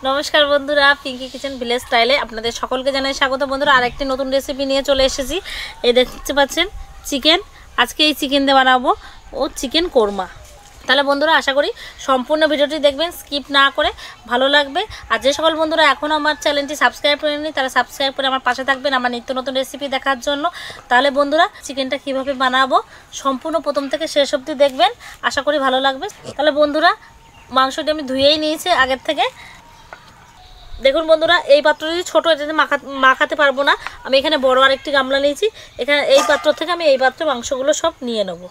নমস্কার বন্ধুরা, Pinki kitchen village স্টাইলে আপনাদের সকলকে জানাই স্বাগত। বন্ধুরা আরেকটি নতুন রেসিপি নিয়ে চলে এসেছি। এই দেখতে পাচ্ছেন চিকেন। আজকে এই চিকেন দিয়ে বানাবো চিকেন কোরমা। তাহলে বন্ধুরা আশা করি সম্পূর্ণ ভিডিওটি দেখবেন, স্কিপ না করে, ভালো লাগবে। আর যে সকল বন্ধুরা এখনও আমার চ্যানেলটি সাবস্ক্রাইব করেননি তারা সাবস্ক্রাইব করে আমার পাশে থাকবেন আমার নিত্য নতুন রেসিপি দেখার জন্য। তাহলে বন্ধুরা চিকেনটা কিভাবে বানাবো সম্পূর্ণ প্রথম থেকে শেষ অবধি দেখবেন, আশা করি ভালো লাগবে। তাহলে বন্ধুরা মাংসটি আমি ধুয়েই নিয়েছি আগের থেকে। দেখুন বন্ধুরা, এই পাত্রটি ছোটো, এটাতে মাখাতে পারবো না। আমি এখানে বড় আরেকটি গামলা নিয়েছি। এখানে এই পাত্র থেকে আমি এই পাত্রে মাংসগুলো সব নিয়ে নেব।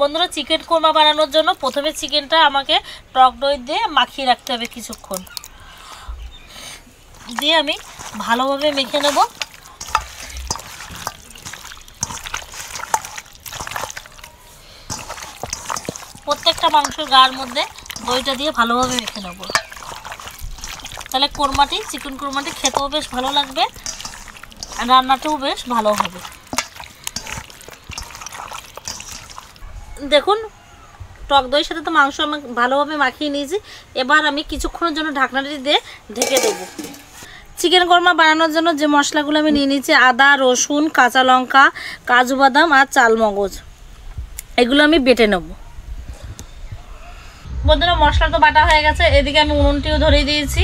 বন্ধুরা চিকেন কোরমা বানানোর জন্য প্রথমে চিকেনটা আমাকে টক দই দিয়ে মাখিয়ে রাখতে হবে কিছুক্ষণ। দিয়ে আমি ভালোভাবে মেখে নেব। প্রত্যেকটা মাংসের গার মধ্যে দইটা দিয়ে ভালোভাবে মেখে নেব। তাহলে কোরমাটি, চিকেন কোরমাটি খেতেও বেশ ভালো লাগবে, রান্নাটাও বেশ ভালো হবে। দেখুন টক দইয়ের সাথে তো মাংস আমি ভালোভাবে মাখিয়ে নিয়েছি। এবার আমি কিছুক্ষণের জন্য ঢাকনাটি দিয়ে ঢেকে দেবো। চিকেন কোরমা বানানোর জন্য যে মশলাগুলো আমি নিয়ে নিয়েছি, আদা, রসুন, কাঁচা লঙ্কা, কাজু বাদাম আর চালমগজ, এগুলো আমি বেটে নেব। বন্ধুরা মশলা তো বাটা হয়ে গেছে। এদিকে আমি উনুনটিও ধরিয়ে দিয়েছি,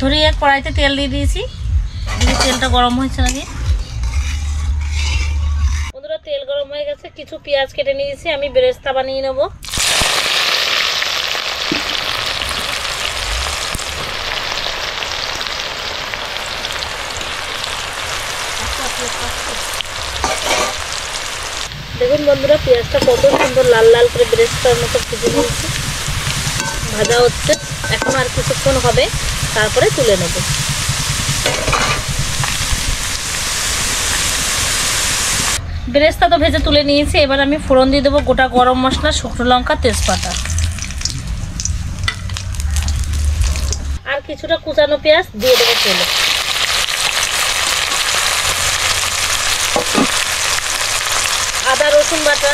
ধরিয়ে কড়াইতে তেল দিয়ে দিয়েছি। এদিকে তেলটা গরম হয়েছে নাকি। বন্ধুরা তেল গরম হয়ে গেছে, কিছু পেঁয়াজ কেটে নিয়েছি, আমি বেরেস্তা বানিয়ে নেব। দেখুন বন্ধুরা পেঁয়াজটা কত সুন্দর লাল লাল করে বেরেস্তার মতো ভেজে নিয়েছি, ভাজা হচ্ছে। এখন আর কিছুক্ষণ হবে, তারপরে তুলে নেব। বেরেস্তা তো ভেজে তুলে নিয়েছি। এবার আমি ফোড়ন দিয়ে দেবো গোটা গরম মশলা, শুকনো লঙ্কা, তেজপাতা আর কিছুটা কুচানো পেঁয়াজ দিয়ে দেবো তেলে। আদা রসুন বাটা,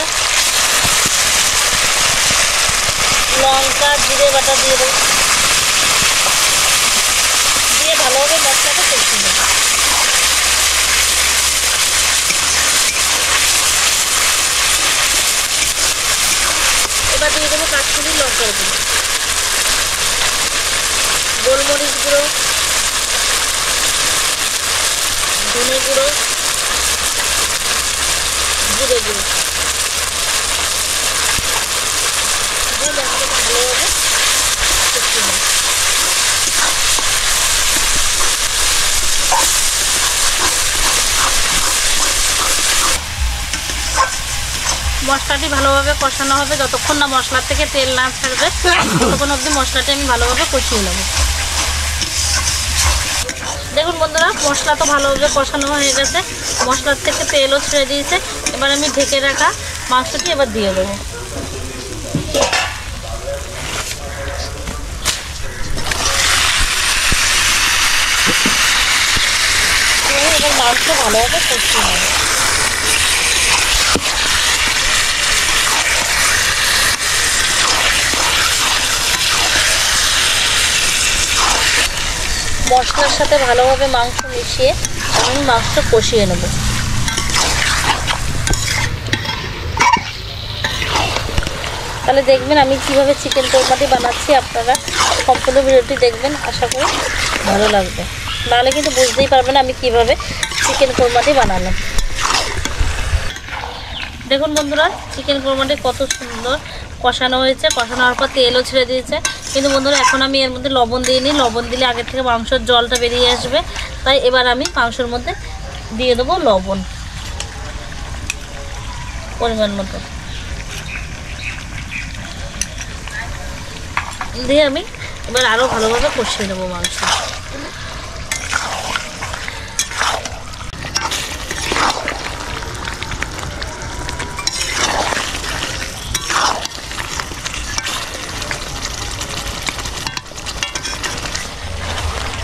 লঙ্কা জিরে বাটা দিয়ে দেবো, দিয়ে ভালোভাবে মশলাটা কষিয়ে নেব। এবার দিয়ে দেবো কাশ্মীরি লঙ্কার গুঁড়ো, গোলমরিচ গুঁড়ো, ধনে গুঁড়ো, জিরে গুঁড়ো, ভালোভাবে কষিয়ে নেব। মশলাটি ভালোভাবে কষানো হবে, যতক্ষণ না মশলার থেকে তেল না ছাড়বে ততক্ষণ অবধি মশলাটি আমি ভালোভাবে কষিয়ে নেব। দেখুন বন্ধুরা মশলা তো ভালোভাবে কষানো হয়ে গেছে, মশলার থেকে তেলও ছেড়ে দিয়েছে। এবার আমি ঢেকে রাখা মাংসটি এবার দিয়ে দেবো। এবার মাংস ভালোভাবে কষিয়ে নেব। মশলার সাথে ভালোভাবে মাংস মিশিয়ে আমি মাংসটা কষিয়ে নেব। তাহলে দেখবেন আমি কিভাবে চিকেন কোরমাটি বানাচ্ছি, আপনারা সম্পূর্ণ ভিডিওটি দেখবেন, আশা করি ভালো লাগবে। নাহলে কিন্তু বুঝতেই পারবেন আমি কিভাবে চিকেন কোরমাটি বানালাম। দেখুন বন্ধুরা চিকেন কোরমাটি কত সুন্দর কষানো হয়েছে, কষানো হওয়ার পর তেলও ছেড়ে দিয়েছে। কিন্তু বন্ধুরা এখন আমি এর মধ্যে লবণ দিইনি, লবণ দিলে আগের থেকে মাংসের জলটা বেরিয়ে আসবে। তাই এবার আমি মাংসের মধ্যে দিয়ে দেবো লবণ পরিমাণ মতো, দিয়ে আমি এবার আরও ভালোভাবে কষিয়ে নেবো মাংস।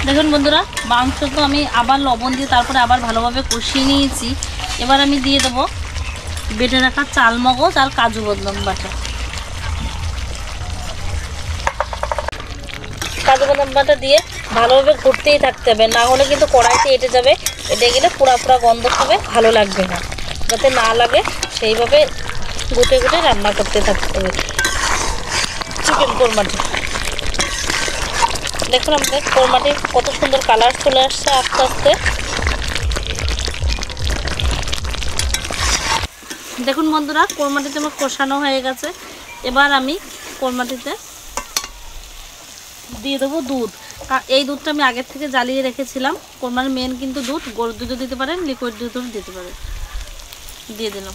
দেখুন বন্ধুরা মাংস তো আমি আবার লবণ দিয়ে তারপরে আবার ভালোভাবে কষিয়ে নিয়েছি। এবার আমি দিয়ে দেবো বেটে রাখা চাল মগজ আর কাজু বাদাম বাটা। কাজু বাদাম বাটা দিয়ে ভালোভাবে ঘুরতেই থাকতে হবে, না হলে কিন্তু কড়াইতে এঁটে যাবে। এঁটে গেলে পুরা পুরা গন্ধ হবে, ভালো লাগবে না। যাতে না লাগে সেইভাবে গুটে গুটে রান্না করতে থাকতে হবে চিকেন কোরমাটি। দেখুন আমাদের কোরমাটির কত সুন্দর কালার চলে আসছে আস্তে আস্তে। দেখুন বন্ধুরা, কোরমাটিতে আমার কষানো হয়ে গেছে। এবার আমি কোরমাটিতে দিয়ে দেবো দুধ। এই দুধটা আমি আগের থেকে জ্বালিয়ে রেখেছিলাম। কোরমার মেন কিন্তু দুধ, গরুর দুধও দিতে পারেন, লিকুইড দুধও দিতে পারেন। দিয়ে দিলাম।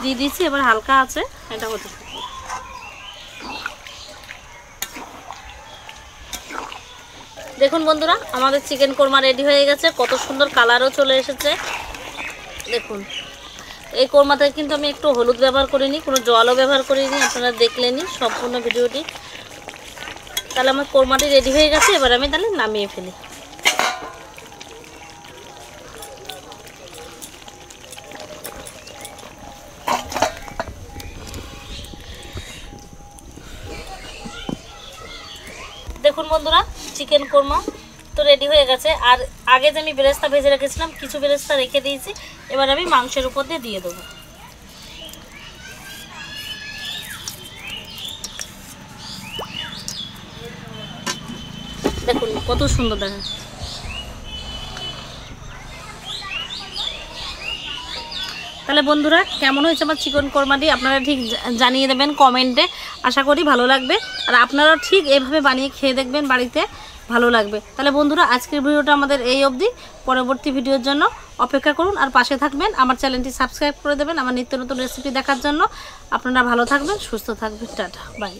দিয়ে দিয়েছি, এবার হালকা আছে এটা হতে থাকবে। দেখুন বন্ধুরা, আমাদের চিকেন কোরমা রেডি হয়ে গেছে, কত সুন্দর কালারও চলে এসেছে। দেখুন এই কোরমাতে কিন্তু আমি একটু হলুদ ব্যবহার করিনি, কোনো জলও ব্যবহার করিনি, আপনারা দেখলেনই সম্পূর্ণ ভিডিওটি। তাহলে আমার কোরমাটি রেডি হয়ে গেছে, এবার আমি তাহলে নামিয়ে ফেলি। দেখুন বন্ধুরা, চিকেন কোরমা তো রেডি হয়ে গেছে। আর আগে যে আমি বেরেস্তা ভেজে রেখেছিলাম, কিছু বেরেস্তা রেখে দিয়েছি, এবার আমি মাংসের উপর দিয়ে দেবো। দেখুন কত সুন্দর দেখা। তাহলে বন্ধুরা, কেমন হয়েছে আমার চিকেন কোরমাটি আপনারা ঠিক জানিয়ে দেবেন কমেন্টে। আশা করি ভালো লাগবে, আর আপনারাও ঠিক এইভাবে বানিয়ে খেয়ে দেখবেন বাড়িতে, ভালো লাগবে। তাহলে বন্ধুরা, আজকের ভিডিওটা আমাদের এই অবধি। পরবর্তী ভিডিওর জন্য অপেক্ষা করুন আর পাশে থাকবেন। আমার চ্যানেলটি সাবস্ক্রাইব করে দেবেন আমার নিত্য নতুন রেসিপি দেখার জন্য। আপনারা ভালো থাকবেন, সুস্থ থাকবেন। Tata, by.